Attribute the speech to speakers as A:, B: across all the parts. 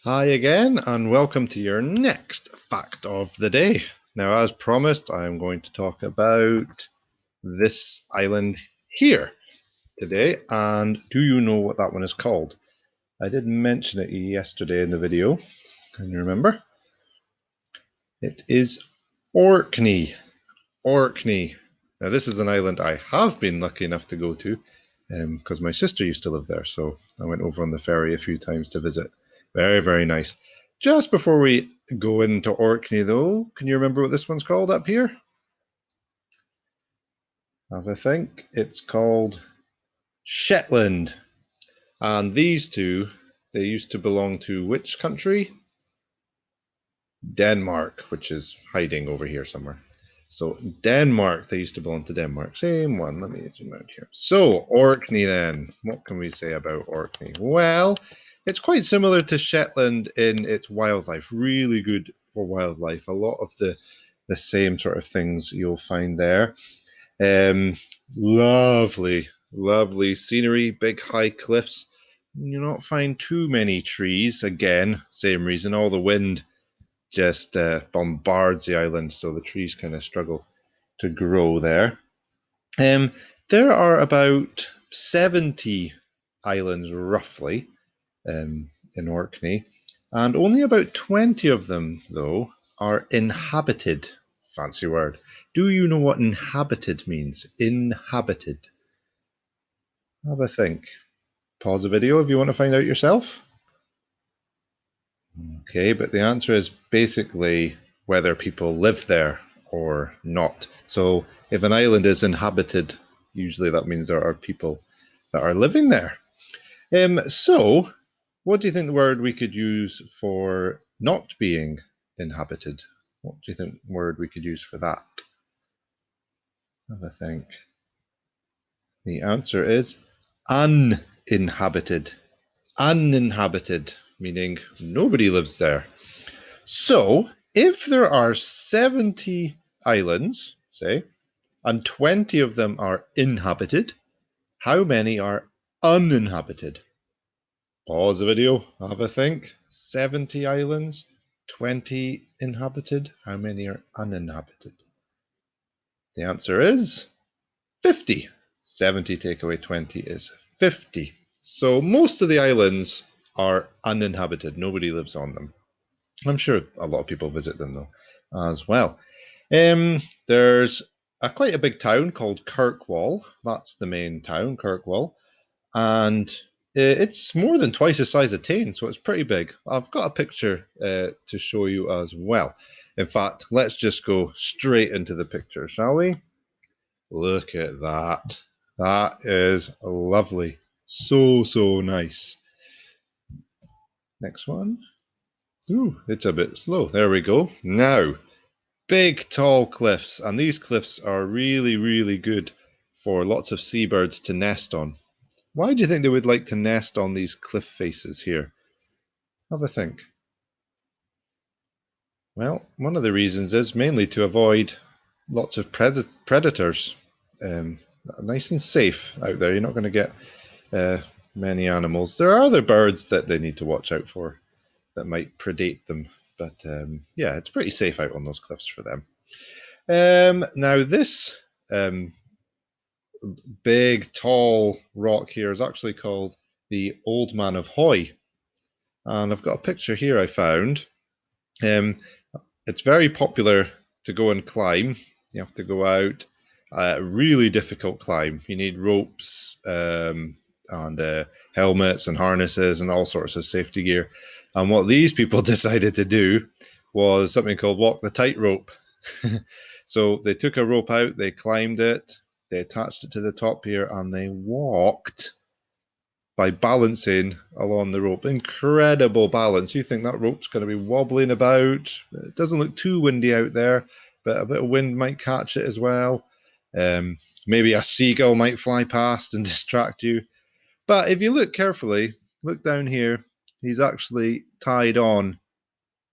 A: Hi again, and welcome to your next fact of the day. Now, as promised, I am going to talk about this island here today. And do you know what that one is called? I did mention it yesterday in the video. Can you remember? It is Orkney. Orkney. Now, this is an island I have been lucky enough to go to because my sister used to live there. So I went over on the ferry a few times to visit. Very, very nice. Just before we go into Orkney, though, can you remember what this one's called up here? Have a think. It's called Shetland. And these two, they used to belong to which country? Denmark, which is hiding over here somewhere. So Denmark, they used to belong to Denmark. Same one. Let me zoom out here. So Orkney then. What can we say about Orkney? Well, it's quite similar to Shetland in its wildlife. Really good for wildlife. A lot of the same sort of things you'll find there. Lovely, lovely scenery, big high cliffs. You don't find too many trees. Again, same reason, all the wind just bombards the island, so the trees kind of struggle to grow there. There are about 70 islands, roughly, in Orkney, and only about 20 of them, though, are inhabited. Fancy word. Do you know what inhabited means? Inhabited. Have a think. Pause the video if you want to find out yourself. Okay, but the answer is basically whether people live there or not. So if an island is inhabited, usually that means there are people that are living there. So what do you think the word we could use for not being inhabited? What do you think word we could use for that? Have a think. The answer is uninhabited. Uninhabited, meaning nobody lives there. So, if there are 70 islands, say, and 20 of them are inhabited, how many are uninhabited? Pause the video, have a think. 70 islands, 20 inhabited. How many are uninhabited? The answer is 50. 70 take away 20 is 50. So most of the islands are uninhabited. Nobody lives on them. I'm sure a lot of people visit them, though, as well. There's quite a big town called Kirkwall. That's the main town, Kirkwall. And it's more than twice the size of Tain, so it's pretty big. I've got a picture to show you as well. In fact, let's just go straight into the picture, shall we? Look at that. That is lovely. So, so nice. Next one. Ooh, it's a bit slow. There we go. Now, big tall cliffs, and these cliffs are really, really good for lots of seabirds to nest on. Why do you think they would like to nest on these cliff faces here? Have a think. Well, one of the reasons is mainly to avoid lots of predators. Nice and safe out there. You're not going to get many animals. There are other birds that they need to watch out for that might predate them. But yeah, it's pretty safe out on those cliffs for them. Now, this big, tall rock here is actually called the Old Man of Hoy. And I've got a picture here I found. It's very popular to go and climb. You have to go out. Really difficult climb. You need ropes and helmets and harnesses and all sorts of safety gear. And what these people decided to do was something called walk the tightrope. So they took a rope out, they climbed it, they attached it to the top here, and they walked by balancing along the rope. Incredible balance. You think that rope's going to be wobbling about. It doesn't look too windy out there, but a bit of wind might catch it as well. Maybe a seagull might fly past and distract you. But if you look carefully, look down here, he's actually tied on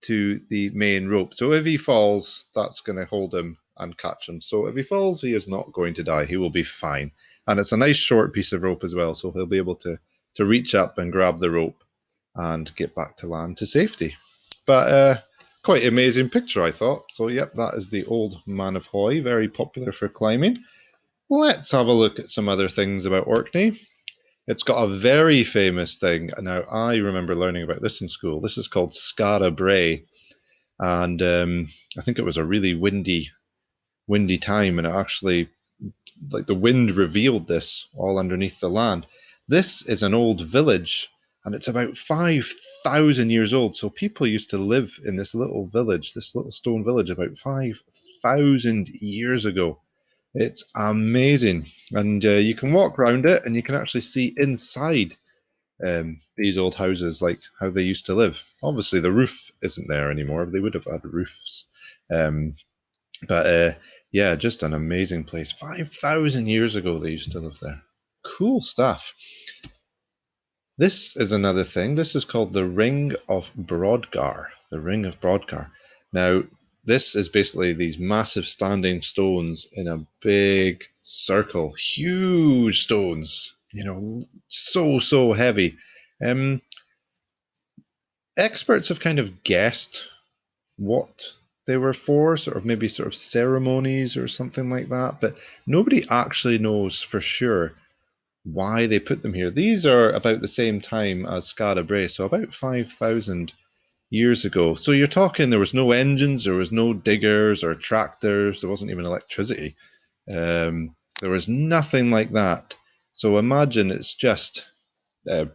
A: to the main rope. So if he falls, that's going to hold him and catch him. So if he falls, he is not going to die. He will be fine. And it's a nice short piece of rope as well, so he'll be able to reach up and grab the rope and get back to land to safety. But quite amazing picture, I thought. So, yep, that is the Old Man of Hoy, very popular for climbing. Let's have a look at some other things about Orkney. It's got a very famous thing. Now, I remember learning about this in school. This is called Skara Brae. And I think it was a really windy time, and it actually, like, the wind revealed this all underneath the land. This is an old village, and it's about 5,000 years old. So people used to live in this little village, this little stone village, about 5,000 years ago. It's amazing, and you can walk around it, and you can actually see inside these old houses, like how they used to live. Obviously, the roof isn't there anymore. They would have had roofs, um, but yeah, just an amazing place. 5,000 years ago, they used to live there. Cool stuff. This is another thing. This is called the Ring of Brodgar. The Ring of Brodgar. Now, this is basically these massive standing stones in a big circle. Huge stones. So heavy. Experts have kind of guessed what they were for, maybe ceremonies or something like that, but nobody actually knows for sure why they put them here. These are about the same time as Skara Brae, so about 5,000 years ago. So you're talking, there was no engines, there was no diggers or tractors, there wasn't even electricity. There was nothing like that. So imagine it's just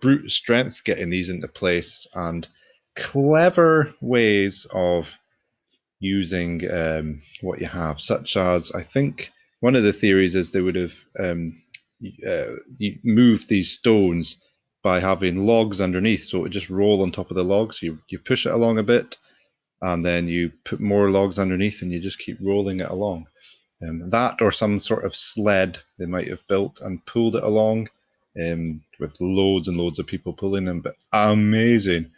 A: brute strength getting these into place and clever ways of using what you have, such as, I think one of the theories is they would have moved these stones by having logs underneath, so it would just roll on top of the logs. You push it along a bit, and then you put more logs underneath, and you just keep rolling it along. That or some sort of sled they might have built and pulled it along, with loads and loads of people pulling them. But amazing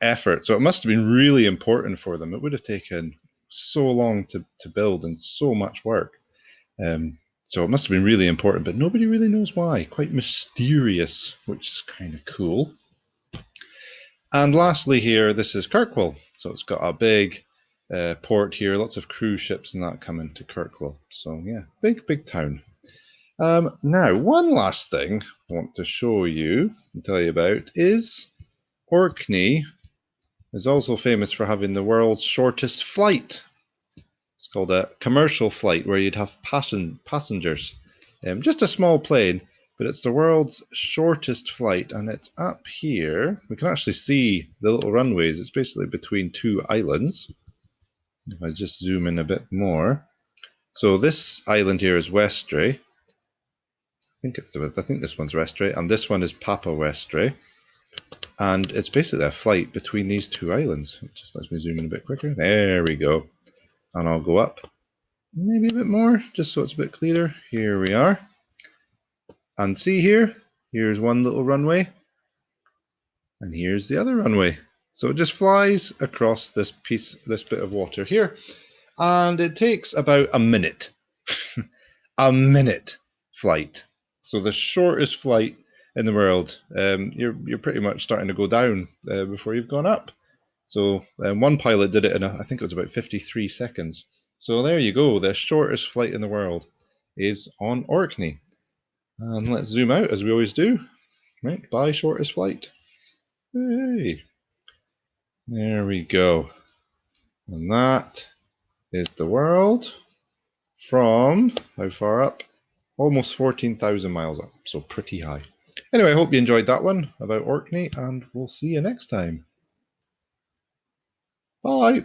A: effort. So it must have been really important for them. It would have taken so long to build and so much work. So it must have been really important, but nobody really knows why. Quite mysterious, which is kind of cool. And lastly here, this is Kirkwall. So it's got a big port here, lots of cruise ships and that come into Kirkwall. So yeah, big town. Now, one last thing I want to show you and tell you about is Orkney is also famous for having the world's shortest flight. It's called a commercial flight, where you'd have passengers. Just a small plane, but it's the world's shortest flight, and it's up here. We can actually see the little runways. It's basically between two islands. If I just zoom in a bit more. So this island here is Westray. I think this one's Westray, and this one is Papa Westray. And it's basically a flight between these two islands. It just lets me zoom in a bit quicker. There we go. And I'll go up maybe a bit more, just so it's a bit clearer. Here we are. And see here, here's one little runway, and here's the other runway. So it just flies across this bit of water here, and it takes about a minute. A minute flight. So the shortest flight in the world. You're pretty much starting to go down before you've gone up. So one pilot did it in I think it was about 53 seconds. So there you go. The shortest flight in the world is on Orkney. And let's zoom out, as we always do. Right, by shortest flight. Hey, there we go. And that is the world from how far up? Almost 14,000 miles up, so pretty high. Anyway, I hope you enjoyed that one about Orkney, and we'll see you next time. Bye.